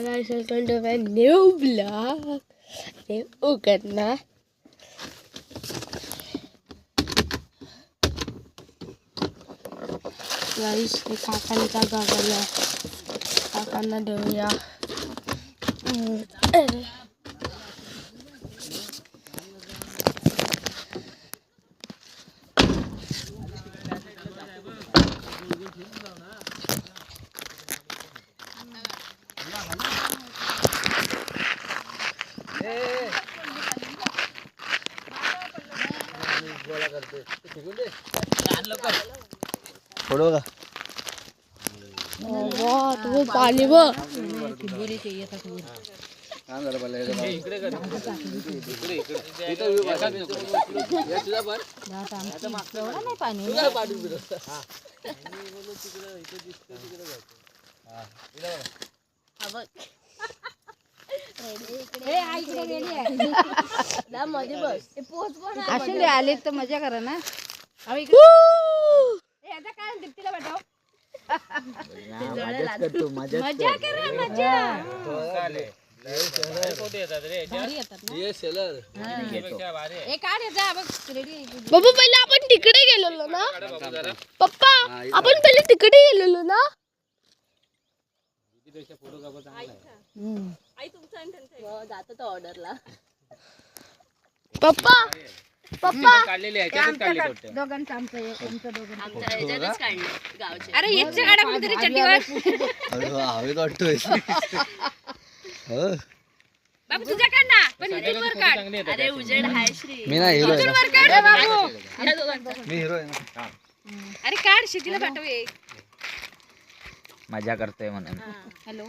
guys, welcome to my new vlog. New करना guys, हे काकांचा गगन आहे. काकांना देऊया. तुम्ही पाणी बघ आले तर मजा करा ना. मजा करा मजा. बाबा पहिले आपण तिकडे गेलेलो ना पप्पा. आपण पहिले तिकडे गेलेलो ना. पप्पा पप्पा अरे याच्या गाड्या कुठेतरी चड्डीवर. बाबू तुझ्याकडे ना पण वर काढ. अरे उजेड हाय श्री. मी ना हिरो आहे. वर काढ रे बाबू. मी हिरो आहे ना. अरे काढ शेतीला पाठवे. मजा करतोय म्हणून. हॅलो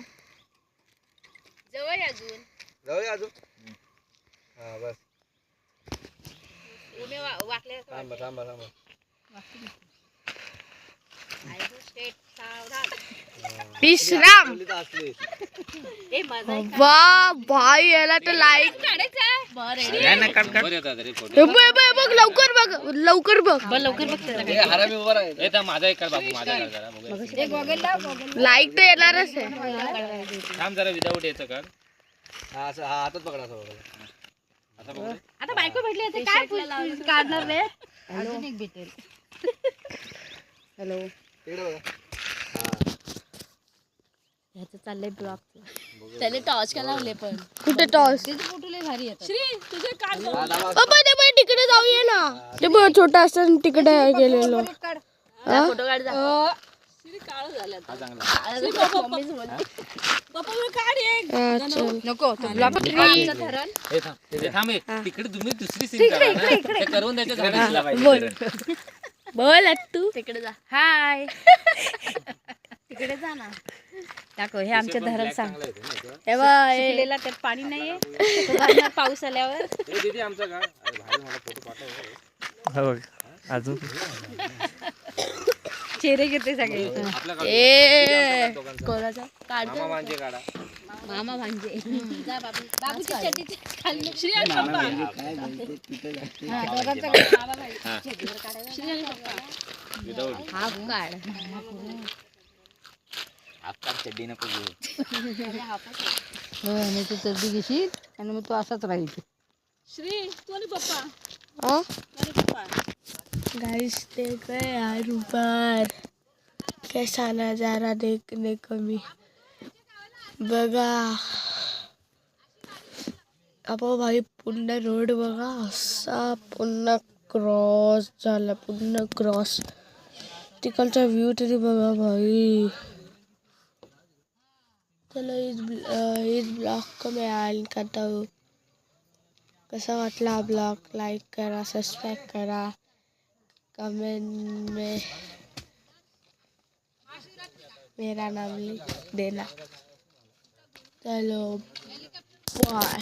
जवळ अजून हा बस उमे वाकले. थांबा विश्राम. ए मजा वा भाई याला तर लाईक बघ लवकर बघ माझा एक बाबू माझा लाईक तर येणारच आहे. थांब जरा विदाऊट याचं कर. हा असं हा हातात पकडा असं आता बायको भेटली आता काय काढणार रे. अजून एक भेटेल. हॅलो तिकडे बघा. ह्याचं चाललंय ब्लॉग. त्याने टॉर्च का लावले पण कुठे टॉस त्याचे फोटो लय भारी येतात. श्री तुझे काढ. पप्पा ते पण तिकडे जाऊया ना. ते बघ छोटा असताना तिकडे गेलेलो. फोटो काढ जा. श्री काळ झालं आता. पप्पा मी काढ एक. नको तो ब्लॉग आमचं धरण. हे थांब तिकडे तुम्ही दुसरी सीन करा ना. ते करून त्याच्या झाडाला पाहिजे. बोल तू तिकडे जा. हाय तिकडे जा ना. दाखव हे आमचे धरण सांग. हे बघ शिकलेला त्यात पाणी नाहीये. पाऊस आल्यावर दीदी आमचं का भाई मला फोटो पाठव. अजून चेहरे घेते सगळे. कोणाचा मामा म्हणजे काढा. मामा म्हणजे जा बाबू. बाबूची चड्डी खाली. श्री विदाऊट हा काढ. आपका चड्डी नको घेऊ. आणि तू चड्डी घेशील आणि मग तू असाच राहील. श्री तू आणि पप्पा. गाइस देखो यार ऊपर कैसा नजारा देखने को मी बघा. आपण भाई पुन्हा रोड बघा असा पुन्हा क्रॉस झाला. पुन्हा क्रॉस तिकडचा व्ह्यू तरी बघा भाई. चलो इस ब्लॉग को मैं एंड करता हूँ. कसा वाटला हा ब्लॉग लाईक करा, सबस्क्राईब करा, कमेंट में मेरा नाम लिख देना. चलो बाय.